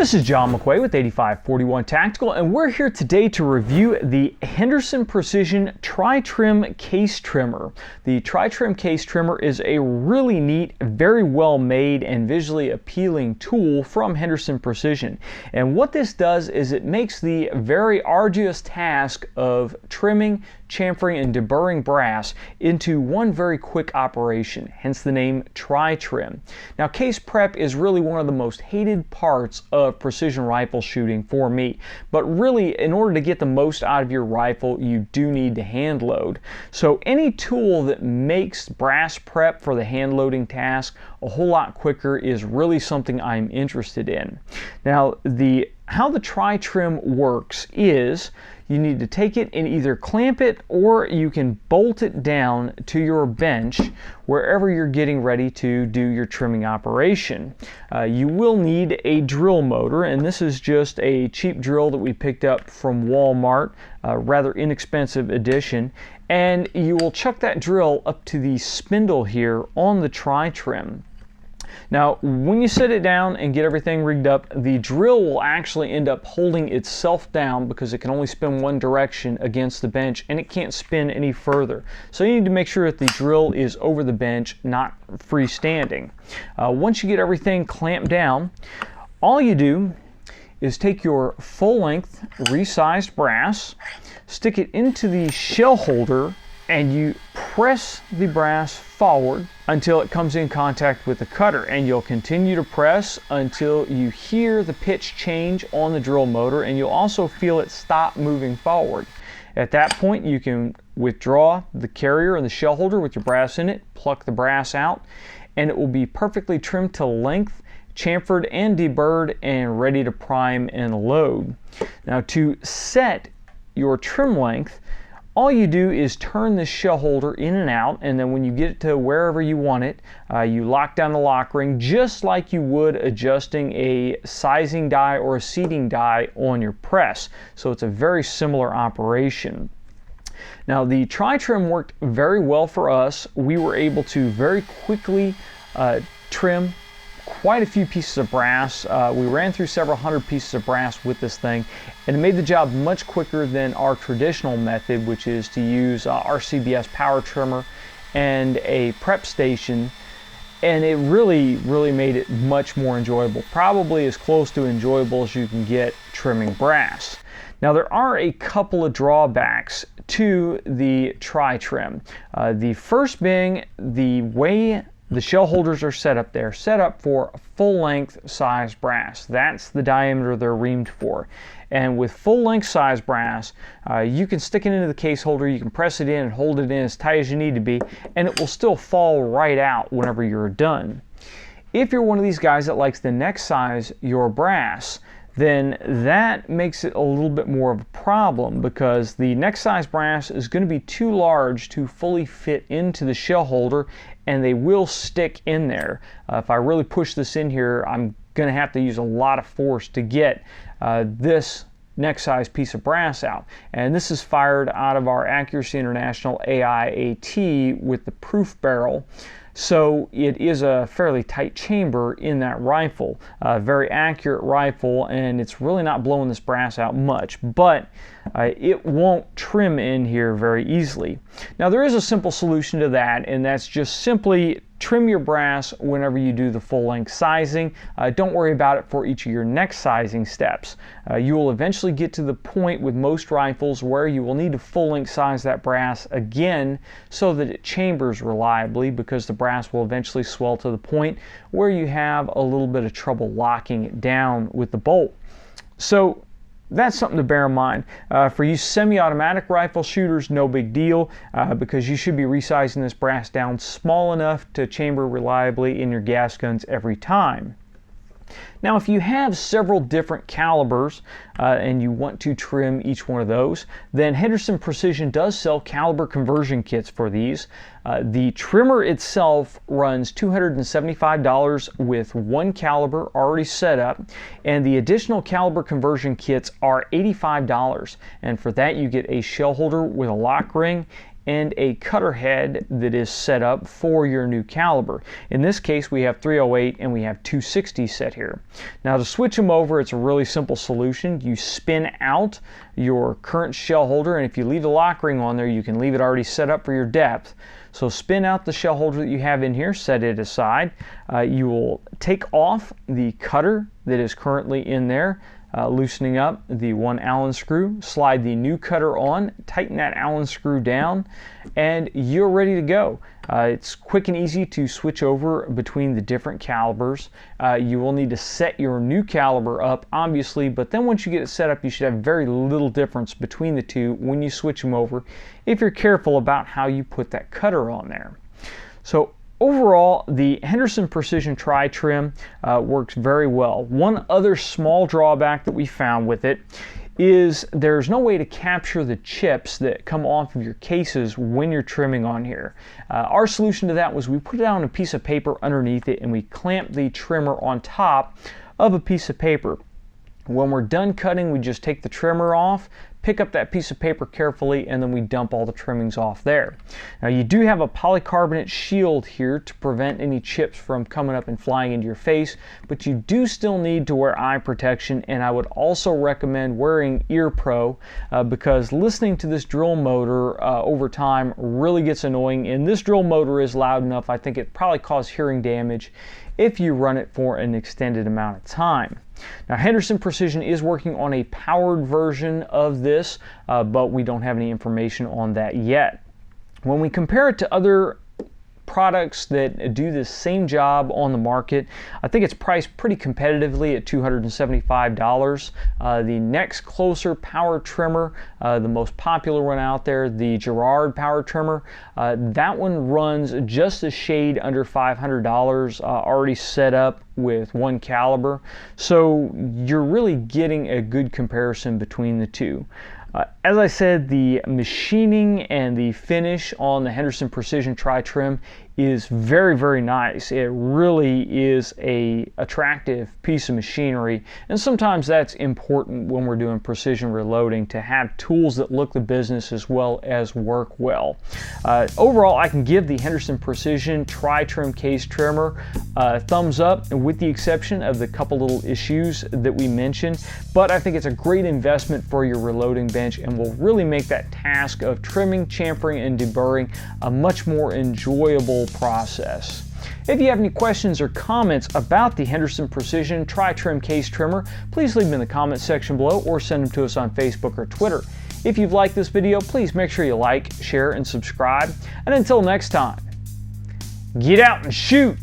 This is John McQuay with 8541 Tactical, and we're here today to review the Henderson Precision Tri-Trim Case Trimmer. The Tri-Trim Case Trimmer is a really neat, very well made, and visually appealing tool from Henderson Precision. And what this does is it makes the very arduous task of trimming, chamfering, and deburring brass into one very quick operation, hence the name Tri-Trim. Now, case prep is really one of the most hated parts of precision rifle shooting for me, but really in order to get the most out of your rifle you do need to hand load. So any tool that makes brass prep for the hand loading task a whole lot quicker is really something I'm interested in. Now, how the Tri-Trim works is you need to take it and either clamp it or you can bolt it down to your bench wherever you're getting ready to do your trimming operation. You will need a drill motor, and this is just a cheap drill that we picked up from Walmart, a rather inexpensive edition, and you will chuck that drill up to the spindle here on the Tri-Trim. Now, when you set it down and get everything rigged up, the drill will actually end up holding itself down because it can only spin one direction against the bench and it can't spin any further. So you need to make sure that the drill is over the bench, not freestanding. Once you get everything clamped down, all you do is take your full-length resized brass, stick it into the shell holder, and you press the brass forward until it comes in contact with the cutter, and you'll continue to press until you hear the pitch change on the drill motor, and you'll also feel it stop moving forward. At that point you can withdraw the carrier and the shell holder with your brass in it, pluck the brass out, and it will be perfectly trimmed to length, chamfered and deburred, and ready to prime and load. Now, to set your trim length, all you do is turn this shell holder in and out, and then when you get it to wherever you want it, you lock down the lock ring just like you would adjusting a sizing die or a seating die on your press. So it's a very similar operation. Now, the Tri-Trim worked very well for us. We were able to very quickly trim quite a few pieces of brass. We ran through several hundred pieces of brass with this thing, and it made the job much quicker than our traditional method, which is to use RCBS power trimmer and a prep station, and it really made it much more enjoyable, probably as close to enjoyable as you can get trimming brass. Now, there are a couple of drawbacks to the Tri-Trim. The first being the way the shell holders are set up. They're set up for full-length size brass. That's the diameter they're reamed for. And with full-length size brass, you can stick it into the case holder, you can press it in and hold it in as tight as you need to be, and it will still fall right out whenever you're done. If you're one of these guys that likes to neck size your brass, then that makes it a little bit more of a problem, because the neck size brass is going to be too large to fully fit into the shell holder, and they will stick in there. If I really push this in here, I'm going to have to use a lot of force to get this neck size piece of brass out. And this is fired out of our Accuracy International AIAT with the proof barrel. So it is a fairly tight chamber in that rifle, a very accurate rifle, and it's really not blowing this brass out much, but it won't trim in here very easily. Now, there is a simple solution to that, and that's just simply trim your brass whenever you do the full-length sizing. Don't worry about it for each of your neck sizing steps. You will eventually get to the point with most rifles where you will need to full-length size that brass again so that it chambers reliably, because the brass will eventually swell to the point where you have a little bit of trouble locking it down with the bolt. So that's something to bear in mind. For you semi-automatic rifle shooters, no big deal, because you should be resizing this brass down small enough to chamber reliably in your gas guns every time. Now, if you have several different calibers and you want to trim each one of those, then Henderson Precision does sell caliber conversion kits for these. The trimmer itself runs $275 with one caliber already set up, and the additional caliber conversion kits are $85. And for that you get a shell holder with a lock ring and a cutter head that is set up for your new caliber. In this case, we have 308 and we have 260 set here. Now to switch them over, it's a really simple solution. You spin out your current shell holder, and if you leave the lock ring on there, you can leave it already set up for your depth. So spin out the shell holder that you have in here, set it aside. You will take off the cutter that is currently in there, loosening up the 1 Allen screw, slide the new cutter on, tighten that Allen screw down, and you're ready to go. It's quick and easy to switch over between the different calibers. You will need to set your new caliber up, obviously, but then once you get it set up, you should have very little difference between the two when you switch them over, if you're careful about how you put that cutter on there. So overall, the Henderson Precision Tri-Trim works very well. One other small drawback that we found with it is there's no way to capture the chips that come off of your cases when you're trimming on here. Our solution to that was we put it on a piece of paper underneath it and we clamp the trimmer on top of a piece of paper. When we're done cutting, we just take the trimmer off, pick up that piece of paper carefully, and then we dump all the trimmings off there. Now you do have a polycarbonate shield here to prevent any chips from coming up and flying into your face, but you do still need to wear eye protection, and I would also recommend wearing ear pro because listening to this drill motor over time really gets annoying, and this drill motor is loud enough. I think it probably cause hearing damage if you run it for an extended amount of time. Now Henderson Precision is working on a powered version of this, but we don't have any information on that yet. When we compare it to other products that do the same job on the market, I think it's priced pretty competitively at $275. The next closer power trimmer, the most popular one out there, the Girard power trimmer, that one runs just a shade under $500, already set up with 1 caliber. So you're really getting a good comparison between the two. As I said, the machining and the finish on the Henderson Precision Tri-Trim is very, very nice. It really is a attractive piece of machinery, and sometimes that's important when we're doing precision reloading, to have tools that look the business as well as work well. Overall, I can give the Henderson Precision Tri-Trim case trimmer a thumbs up, with the exception of the couple little issues that we mentioned, but I think it's a great investment for your reloading bench and will really make that task of trimming, chamfering, and deburring a much more enjoyable process. If you have any questions or comments about the Henderson Precision Tri-Trim case trimmer, please leave them in the comment section below or send them to us on Facebook or Twitter. If you've liked this video, please make sure you like, share, and subscribe. And until next time, get out and shoot!